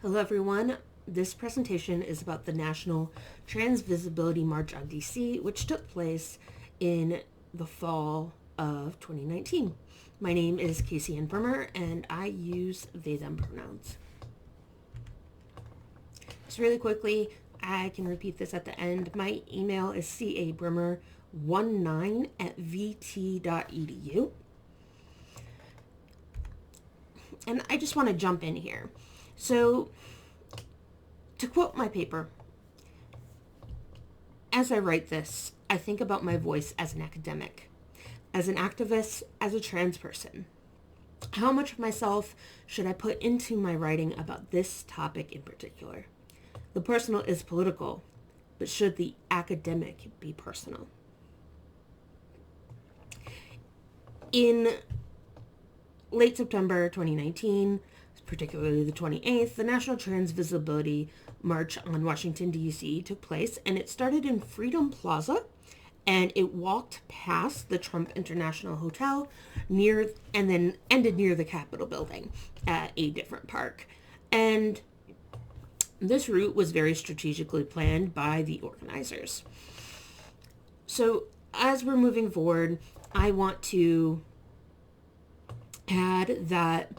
Hello everyone. This presentation is about the National Trans Visibility March on DC, which took place in the fall of 2019. My name is Casey Ann Brimmer, and I use they, them pronouns. Just really quickly, I can repeat this at the end. My email is cabrimmer19@vt.edu. And I just want to jump in here. So, to quote my paper, as I write this, I think about my voice as an academic, as an activist, as a trans person. How much of myself should I put into my writing about this topic in particular? The personal is political, but should the academic be personal? In late September 2019, particularly the 28th, the National Trans Visibility March on Washington, D.C. took place, and it started in Freedom Plaza, and it walked past the Trump International Hotel and then ended near the Capitol building at a different park. And this route was very strategically planned by the organizers. So as we're moving forward, I want to add that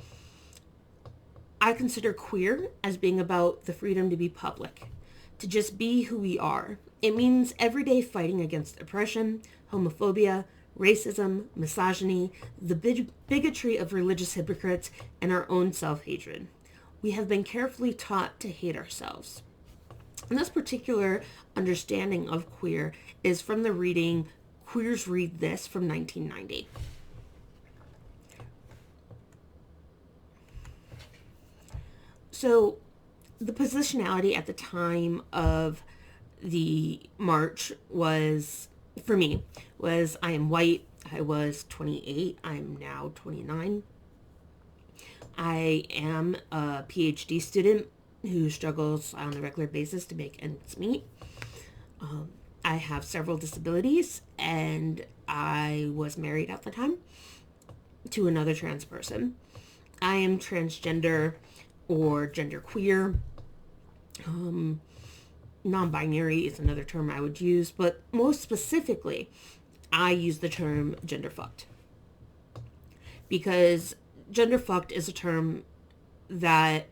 I consider queer as being about the freedom to be public, to just be who we are. It means everyday fighting against oppression, homophobia, racism, misogyny, the bigotry of religious hypocrites, and our own self-hatred. We have been carefully taught to hate ourselves. And this particular understanding of queer is from the reading Queers Read This from 1990. So the positionality at the time of the march was, for me, was I am white. I was 28. I'm now 29. I am a PhD student who struggles on a regular basis to make ends meet. I have several disabilities, and I was married at the time to another trans person. I am transgender or genderqueer. Non-binary is another term I would use, but most specifically, I use the term genderfucked. Because genderfucked is a term that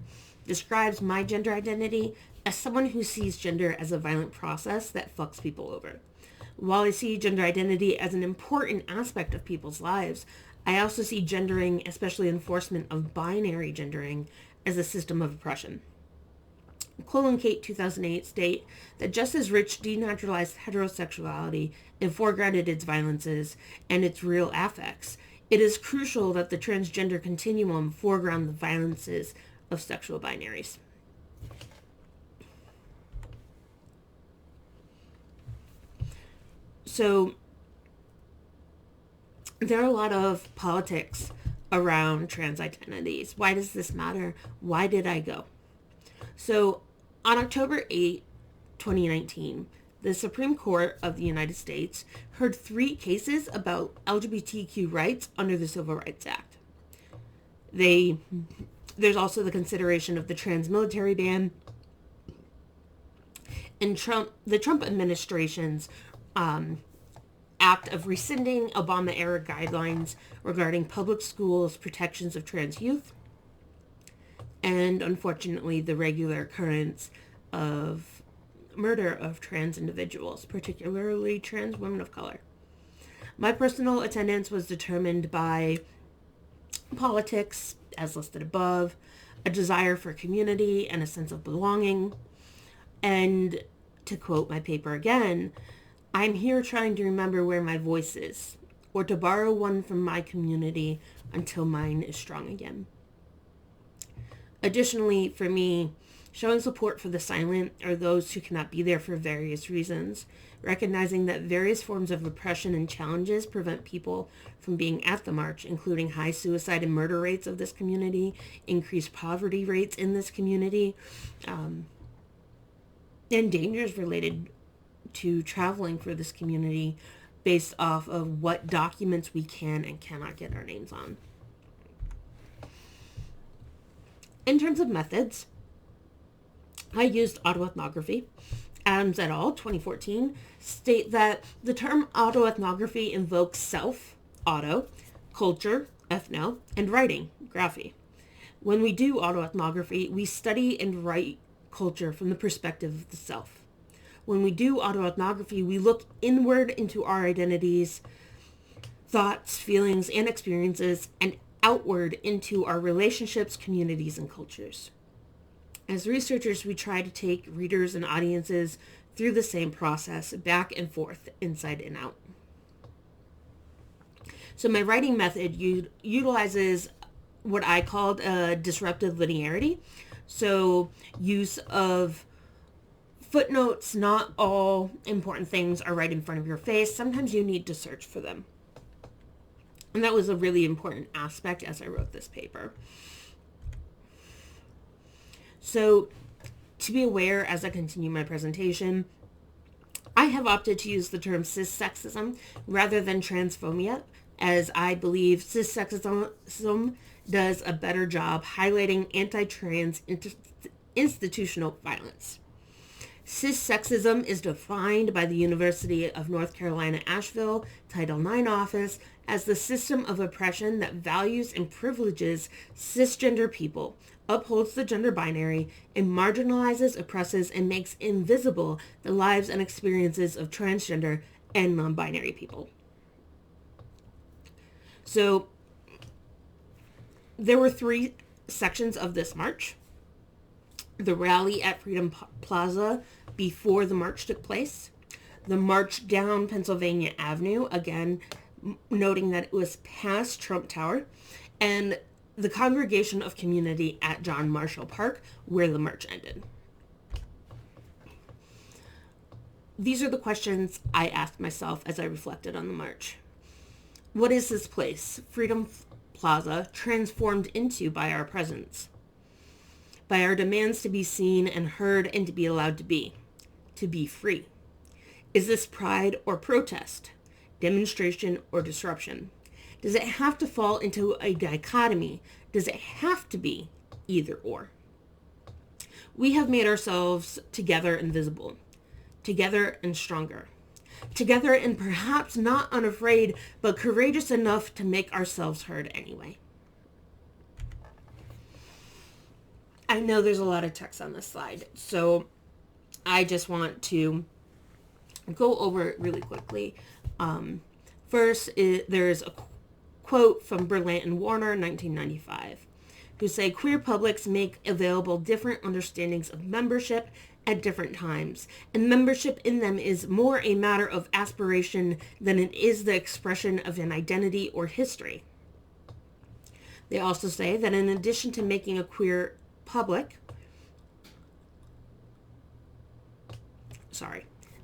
describes my gender identity as someone who sees gender as a violent process that fucks people over. While I see gender identity as an important aspect of people's lives, I also see gendering, especially enforcement of binary gendering, as a system of oppression. Colin Kate 2008 state that just as Rich denaturalized heterosexuality and foregrounded its violences and its real affects, it is crucial that the transgender continuum foreground the violences of sexual binaries. So there are a lot of politics around trans identities. Why does this matter? Why did I go? So on October 8, 2019, the Supreme Court of the United States heard 3 cases about LGBTQ rights under the Civil Rights Act. There's also the consideration of the trans military ban and the Trump administration's act of rescinding Obama-era guidelines regarding public schools' protections of trans youth, and unfortunately the regular occurrence of murder of trans individuals, particularly trans women of color. My personal attendance was determined by politics, as listed above, a desire for community and a sense of belonging, and to quote my paper again, I'm here trying to remember where my voice is, or to borrow one from my community until mine is strong again. Additionally, for me, showing support for the silent or those who cannot be there for various reasons, recognizing that various forms of oppression and challenges prevent people from being at the march, including high suicide and murder rates of this community, increased poverty rates in this community, and dangers related to traveling for this community based off of what documents we can and cannot get our names on. In terms of methods, I used autoethnography. Adams et al., 2014, state that the term autoethnography invokes self, auto, culture, ethno, and writing, graphy. When we do autoethnography, we study and write culture from the perspective of the self. When we do autoethnography, we look inward into our identities, thoughts, feelings, and experiences, and outward into our relationships, communities, and cultures. As researchers, we try to take readers and audiences through the same process, back and forth, inside and out. So my writing method utilizes what I called a disruptive linearity. So use of footnotes. Not all important things are right in front of your face. Sometimes you need to search for them. And that was a really important aspect as I wrote this paper. So to be aware as I continue my presentation, I have opted to use the term cissexism rather than transphobia, as I believe cissexism does a better job highlighting anti-trans institutional violence. Cissexism is defined by the University of North Carolina, Asheville, Title IX office as the system of oppression that values and privileges cisgender people, upholds the gender binary, and marginalizes, oppresses, and makes invisible the lives and experiences of transgender and non-binary people. So there were 3 sections of this march. The rally at Freedom Plaza before the march took place. The march down Pennsylvania Avenue, again, noting that it was past Trump Tower. And the Congregation of Community at John Marshall Park, where the march ended. These are the questions I asked myself as I reflected on the march. What is this place, Freedom Plaza, transformed into by our presence? By our demands to be seen and heard and to be allowed to be free? Is this pride or protest, demonstration or disruption? Does it have to fall into a dichotomy? Does it have to be either or? We have made ourselves together and visible, together and stronger, together and perhaps not unafraid, but courageous enough to make ourselves heard anyway. I know there's a lot of text on this slide, so I just want to go over it really quickly. First, there's a quote from Berlant and Warner, 1995, who say, queer publics make available different understandings of membership at different times, and membership in them is more a matter of aspiration than it is the expression of an identity or history. They also say that in addition to making a queer public,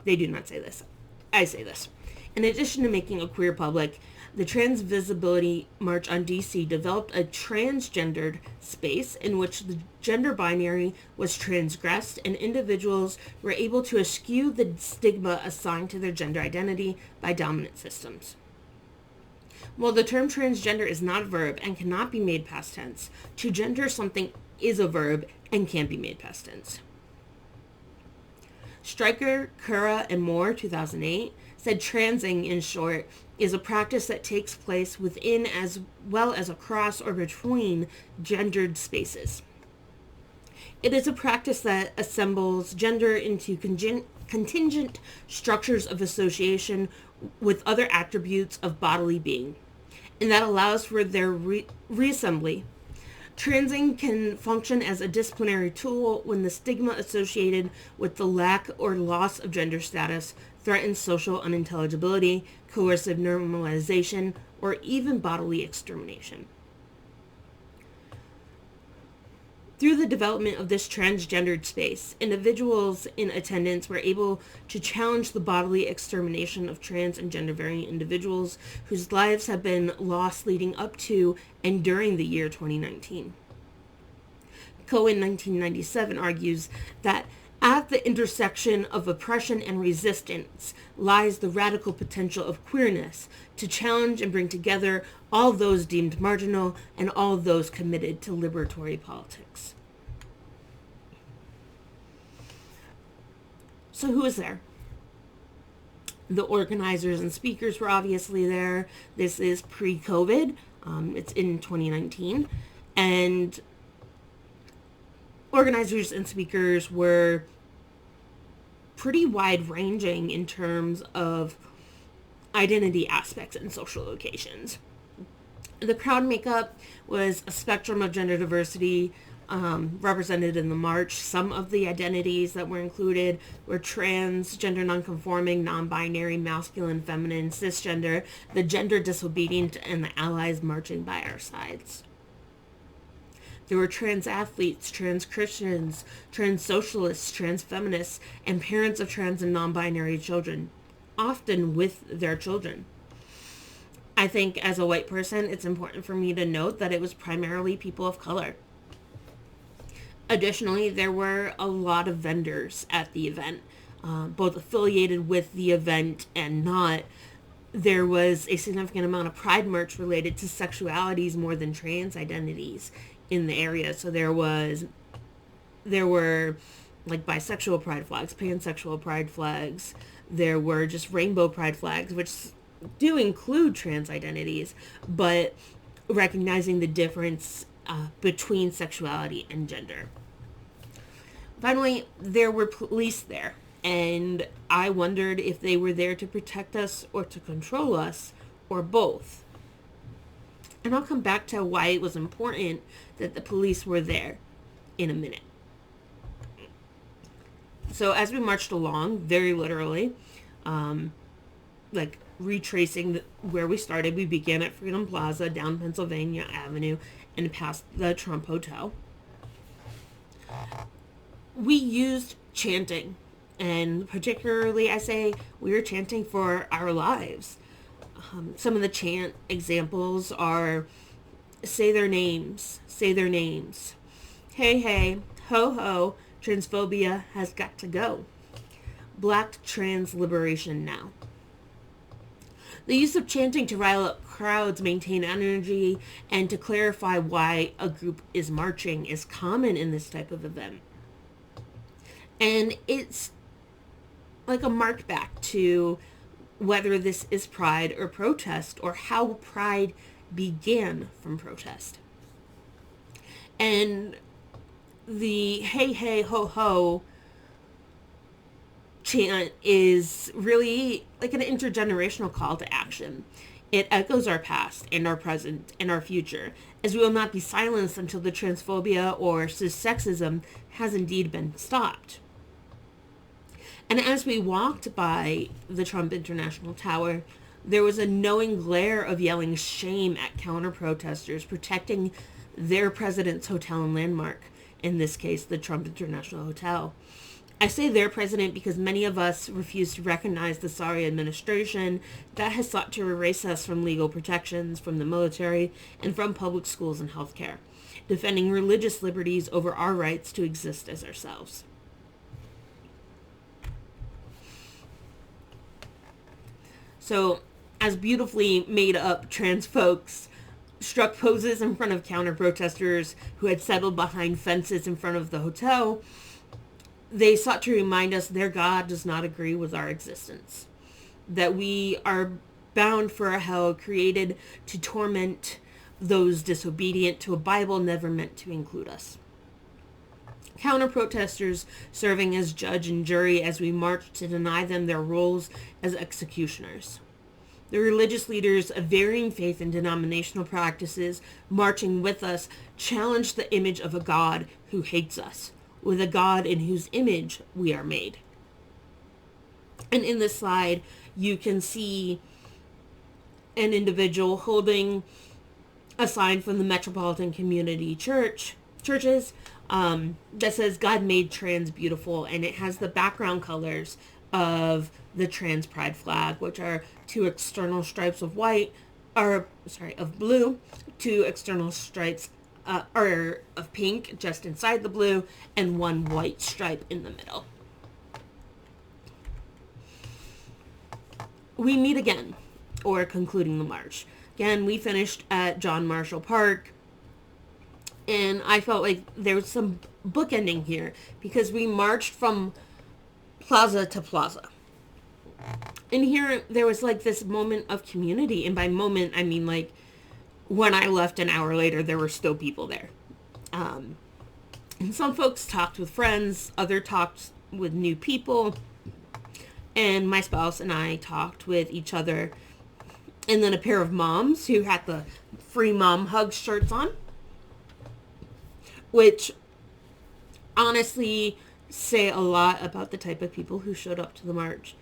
they do not say this. I say this. In addition to making a queer public, the Trans Visibility March on DC developed a transgendered space in which the gender binary was transgressed and individuals were able to eschew the stigma assigned to their gender identity by dominant systems. While the term transgender is not a verb and cannot be made past tense, to gender something is a verb and can be made past tense. Stryker, Cura, and Moore, 2008, said transing, in short, is a practice that takes place within as well as across or between gendered spaces. It is a practice that assembles gender into contingent structures of association with other attributes of bodily being, and that allows for their reassembly. Transing can function as a disciplinary tool when the stigma associated with the lack or loss of gender status threatens social unintelligibility, coercive normalization, or even bodily extermination. Through the development of this transgendered space, individuals in attendance were able to challenge the bodily extermination of trans and gender variant individuals whose lives have been lost leading up to and during the year 2019. Cohen, 1997, argues that at the intersection of oppression and resistance lies the radical potential of queerness to challenge and bring together all those deemed marginal and all those committed to liberatory politics. So who was there? The organizers and speakers were obviously there. This is pre-COVID. It's in 2019. And organizers and speakers were pretty wide-ranging in terms of identity aspects and social locations. The crowd makeup was a spectrum of gender diversity represented in the march. Some of the identities that were included were trans, gender nonconforming, non-binary, masculine, feminine, cisgender, the gender disobedient, and the allies marching by our sides. There were trans athletes, trans Christians, trans socialists, trans feminists, and parents of trans and non-binary children, often with their children. I think as a white person, it's important for me to note that it was primarily people of color. Additionally, there were a lot of vendors at the event, both affiliated with the event and not. There was a significant amount of pride merch related to sexualities more than trans identities in the area. So there were like bisexual pride flags, pansexual pride flags. There were just rainbow pride flags, which do include trans identities, but recognizing the difference between sexuality and gender. Finally, there were police there, and I wondered if they were there to protect us or to control us, or both. And I'll come back to why it was important that the police were there in a minute. So as we marched along, very literally, retracing where we started, we began at Freedom Plaza, down Pennsylvania Avenue, and past the Trump Hotel. We used chanting, and particularly I say we were chanting for our lives. Some of the chant examples are say their names, hey, hey, ho, ho, transphobia has got to go. Black trans liberation now. The use of chanting to rile up crowds, maintain energy, and to clarify why a group is marching is common in this type of event. And it's like a mark back to whether this is pride or protest, or how pride began from protest. And the hey, hey, ho, ho chant is really like an intergenerational call to action. It echoes our past and our present and our future, as we will not be silenced until the transphobia or cissexism has indeed been stopped. And as we walked by the Trump International Tower, there was a knowing glare of yelling shame at counter-protesters protecting their president's hotel and landmark, in this case, the Trump International Hotel. I say their president because many of us refuse to recognize the sorry administration that has sought to erase us from legal protections, from the military, and from public schools and healthcare, defending religious liberties over our rights to exist as ourselves. So, as beautifully made up trans folks struck poses in front of counter-protesters who had settled behind fences in front of the hotel, they sought to remind us their God does not agree with our existence, that we are bound for a hell created to torment those disobedient to a Bible never meant to include us. Counter-protesters serving as judge and jury as we marched to deny them their roles as executioners. The religious leaders of varying faith and denominational practices marching with us challenged the image of a God who hates us, with a God in whose image we are made. And in this slide, you can see an individual holding a sign from the Metropolitan Community churches that says God made trans beautiful, and it has the background colors of the trans pride flag, which are two external stripes of blue, two external stripes of pink just inside the blue, and one white stripe in the middle. We meet again, or concluding the march. Again, we finished at John Marshall Park, and I felt like there was some bookending here, because we marched from plaza to plaza. And here there was like this moment of community. And by moment, I mean like when I left an hour later, there were still people there. And some folks talked with friends, other talked with new people. And my spouse and I talked with each other. And then a pair of moms who had the free mom hug shirts on, which honestly say a lot about the type of people who showed up to the march.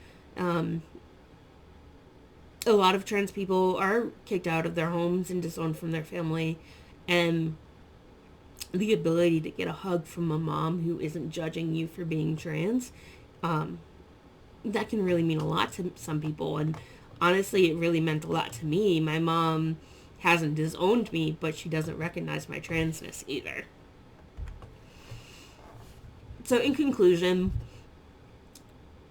A lot of trans people are kicked out of their homes and disowned from their family, and the ability to get a hug from a mom who isn't judging you for being trans, that can really mean a lot to some people. And honestly, it really meant a lot to me. My mom hasn't disowned me, but she doesn't recognize my transness either. So in conclusion,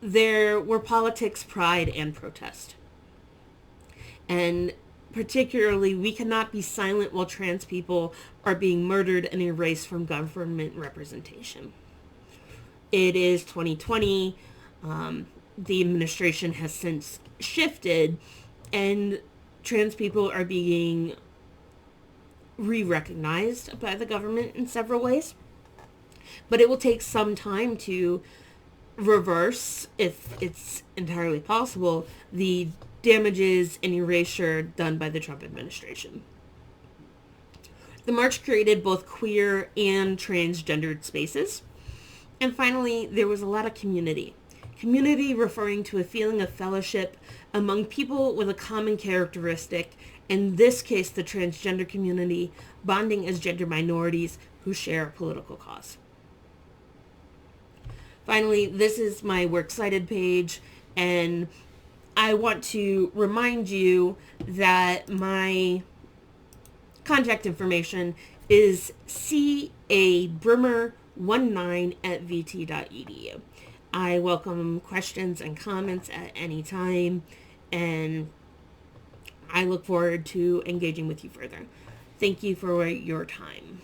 there were politics, pride, and protest. And particularly, we cannot be silent while trans people are being murdered and erased from government representation. It is 2020. The administration has since shifted, and trans people are being re-recognized by the government in several ways. But it will take some time to reverse, if it's entirely possible, the damages and erasure done by the Trump administration. The march created both queer and transgendered spaces. And finally, there was a lot of community. Community referring to a feeling of fellowship among people with a common characteristic, in this case the transgender community, bonding as gender minorities who share a political cause. Finally, this is my Works Cited page, and I want to remind you that my contact information is cabrimmer19@vt.edu. I welcome questions and comments at any time, and I look forward to engaging with you further. Thank you for your time.